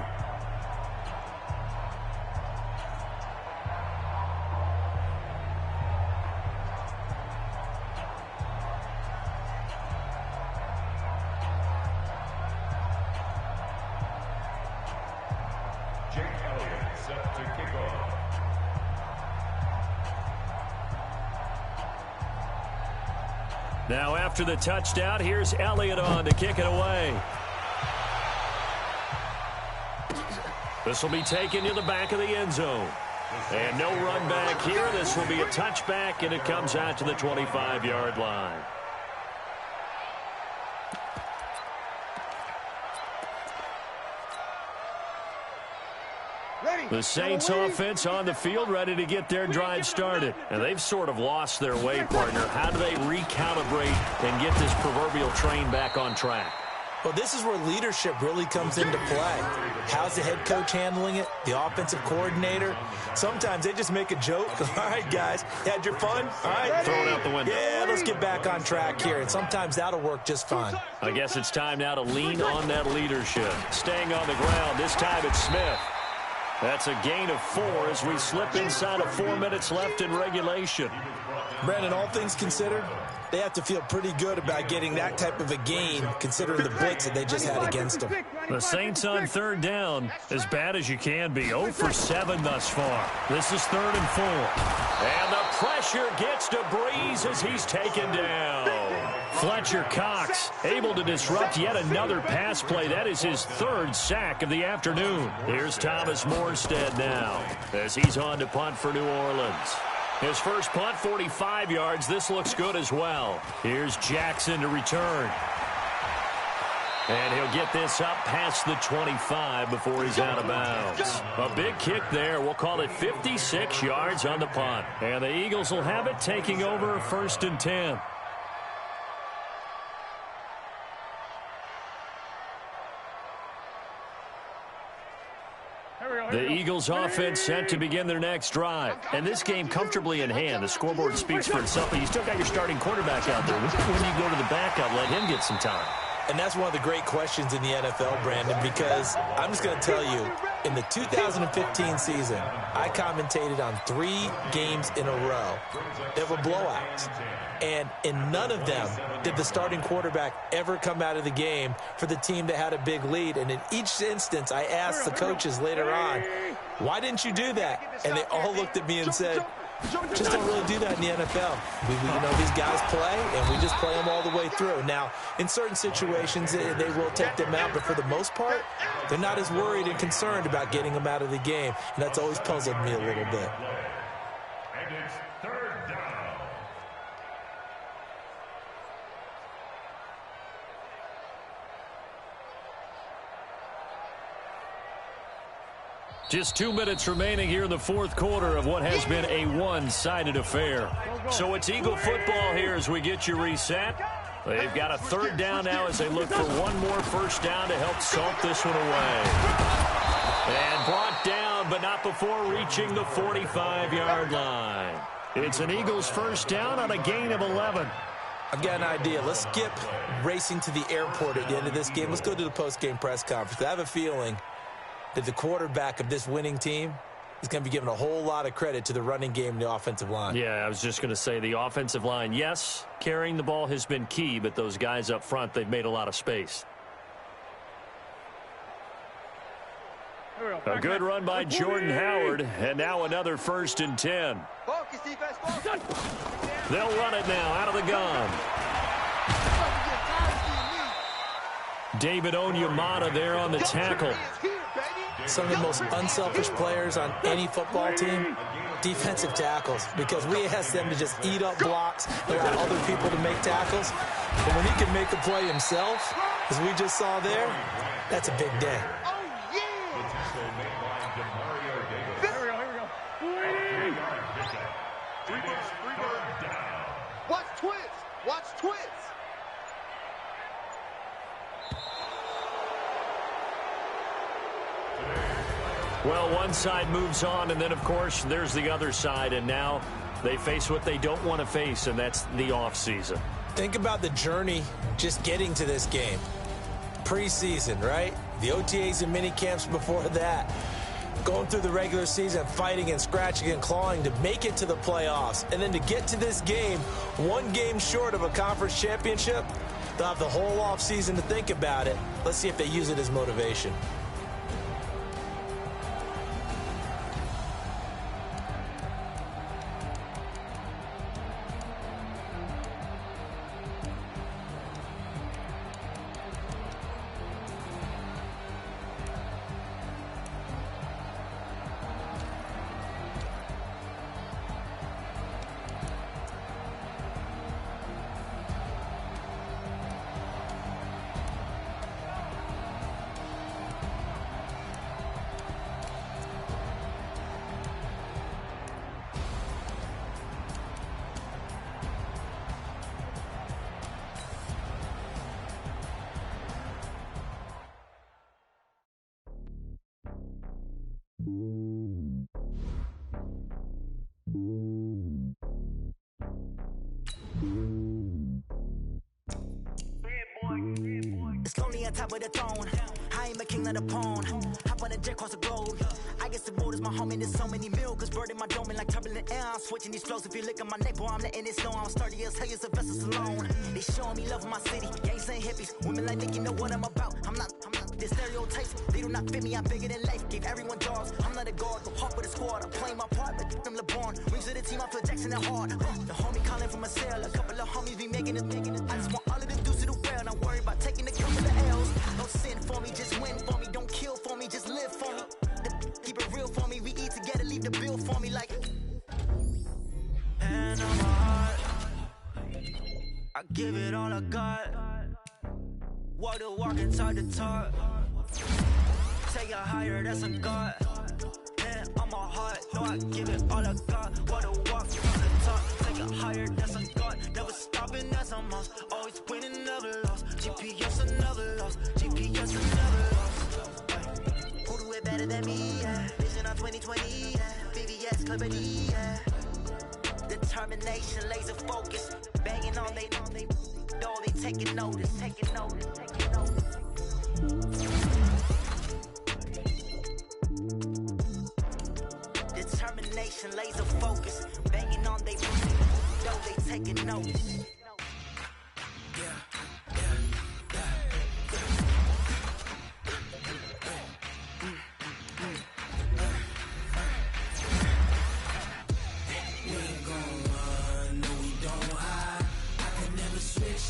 Now after the touchdown, here's Elliott on to kick it away. This will be taken to the back of the end zone. And no run back here. This will be a touchback, and it comes out to the 25-yard line. The Saints offense on the field ready to get their drive started. And they've sort of lost their way, partner. How do they recalibrate and get this proverbial train back on track? Well, this is where leadership really comes into play. How's the head coach handling it? The offensive coordinator? Sometimes they just make a joke. All right, guys, had your fun? All right. Throw it out the window. Yeah, let's get back on track here. And sometimes that'll work just fine. I guess it's time now to lean on that leadership. Staying on the ground, this time it's Smith. That's a gain of 4 as we slip inside of 4 minutes left in regulation. Brandon, all things considered, they have to feel pretty good about getting that type of a gain considering the blitz that they just had against them. The Saints on 3rd down, as bad as you can be. 0 for 7 thus far. This is 3rd and 4. And the pressure gets to Breeze as he's taken down. Fletcher Cox able to disrupt yet another pass play. That is his 3rd sack of the afternoon. Here's Thomas Morstead now as he's on to punt for New Orleans. His first punt, 45 yards. This looks good as well. Here's Jackson to return. And he'll get this up past the 25 before he's out of bounds. A big kick there. We'll call it 56 yards on the punt. And the Eagles will have it, taking over 1st and 10. The Eagles offense set to begin their next drive. And this game comfortably in hand. The scoreboard speaks for itself, but you still got your starting quarterback out there. When do you go to the backup, let him get some time? And that's one of the great questions in the NFL, Brandon, because I'm just going to tell you, in the 2015 season, I commentated on 3 games in a row that were blowouts. And in none of them did the starting quarterback ever come out of the game for the team that had a big lead. And in each instance, I asked the coaches later on, why didn't you do that? And they all looked at me and said, just don't really do that in the NFL. You know, these guys play, and we just play them all the way through. Now, in certain situations, they will take them out, but for the most part, they're not as worried and concerned about getting them out of the game. And that's always puzzled me a little bit. And it's 3rd down. Just 2 minutes remaining here in the 4th quarter of what has been a one-sided affair. So it's Eagle football here as we get you reset. They've got a 3rd down now as they look for one more first down to help salt this one away. And brought down, but not before reaching the 45-yard line. It's an Eagles first down on a gain of 11. I've got an idea. Let's skip racing to the airport at the end of this game. Let's go to the post-game press conference. I have a feeling that the quarterback of this winning team is going to be given a whole lot of credit to the running game and the offensive line. Yeah, I was just going to say the offensive line, yes, carrying the ball has been key, but those guys up front, they've made a lot of space. Here we go. A good run by Jordan Howard, and now another 1st and 10. They'll run it now out of the gun. David Onyemata there on the tackle. Some of the most unselfish players on any football team, defensive tackles, because we ask them to just eat up blocks, allow other people to make tackles. But when he can make a play himself, as we just saw there, that's a big day. Watch twins! Watch twins! Well, one side moves on, and then, of course, there's the other side, and now they face what they don't want to face, and that's the offseason. Think about the journey just getting to this game. Preseason, right? The OTAs and mini camps before that. Going through the regular season, fighting and scratching and clawing to make it to the playoffs. And then to get to this game, one game short of a conference championship, they'll have the whole offseason to think about it. Let's see if they use it as motivation. It's lonely on top of the throne. I ain't a king of the pawn. Hop on a jet across the globe. I guess the road is my home and there's so many miracles burning my dome like turbulent air. I'm switching these flows. If you look at my neck, boy, I'm letting it snow. I'm sturdy as hell, it's a vessel alone. They showing me love in my city. Gangs ain't hippies. Women like Nick, you know what I'm about. I'm not the stereotypes. They do not fit me. I'm bigger than life. Gave everyone jobs. I'm not a guard. Go hard with the squad. I'm playing my part, but I'm LeBron. Rings to the team. I feel Jackson and hard. The homie calling from a cell. A couple of homies be making it. I just want all of them dudes to do well. Not worry about taking a couple of L's. Don't sin for me, just win for me. Don't kill for me, just live for me. Keep it real for me. We eat together, leave the bill for me like. And I'm hard. I give it all I got. Walk the walk inside the talk. Take it higher, that's a God. And I'm a heart. No, I give it all I got. Walk the walk from the top. Take it higher, that's a God. Never stopping, that's a must. Always winning, never lost. GPS, I never lost. GPS, I never lost. Who do it better than me? Yeah. Vision on 2020. Yeah. BBS, Liberty. Yeah. Determination, laser focus. Banging on they door, they taking notice. Taking notice. Taking notice. Determination, laser focus. Banging on they door, they taking notice.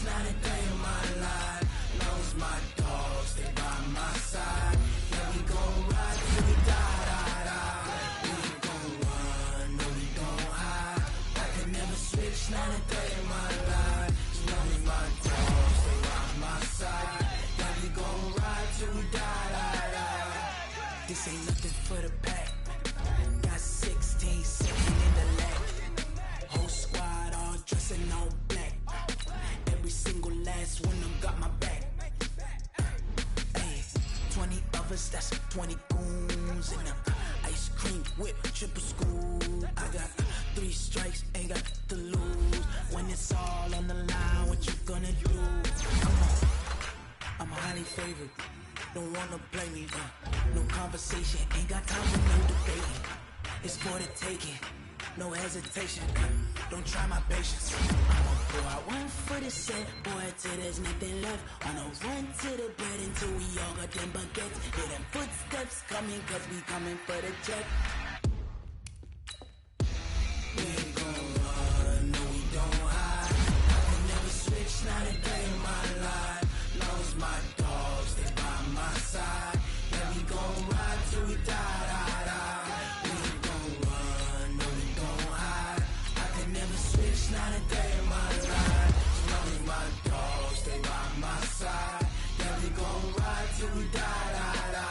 Not a day in my life. Knows my dogs, stay by my side. Yeah, we gon' ride till we die. We ain't gon' run, no, we gon' hide. I can never switch, not a day in my life. Knows my dogs, stay by my side. Yeah, we gon' ride till we die. This ain't nothing for the pack. Got 16 sitting in the lap. Whole squad all dressing all black. Every single last one of them got my back. Hey, 20 of us, that's 20 goons in them. Ice cream whip, triple scoop. I got 3 strikes, ain't got to lose. When it's all on the line, what you gonna do? I'm highly favored, don't wanna play me. No conversation, ain't got time for no debating. It's for the taking, no hesitation. Don't try my patience. Pour out one for the set, boy, till there's nothing left. On a run to the bread until we all got them baguettes. Hear them footsteps coming, cause we coming for the check. We ain't gon' run, no we don't hide. I can never switch, not a day in my life. Long as my dogs, they by my side. Yeah, we gon' ride till we die, die, die. We ain't gon' run, no we don't hide. I can never switch, not a day in my life. Long as my dogs, they by my side. Yeah, we gon' ride till we die, die, die.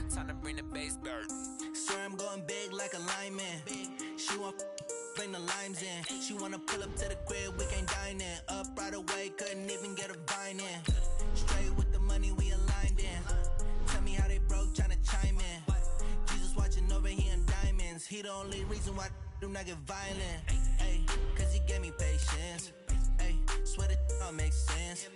Time to bring the bass back. Swear I'm going big like a lineman. She want bring the limes in. She wanna pull up to the crib, we can't dine in. Up right away, couldn't even get a vine in. Straight with the money we aligned in. Tell me how they broke, tryna chime in. Jesus watching over here in diamonds. He the only reason why I do not get violent. Ay, cause he gave me patience. Ay, swear that all makes sense.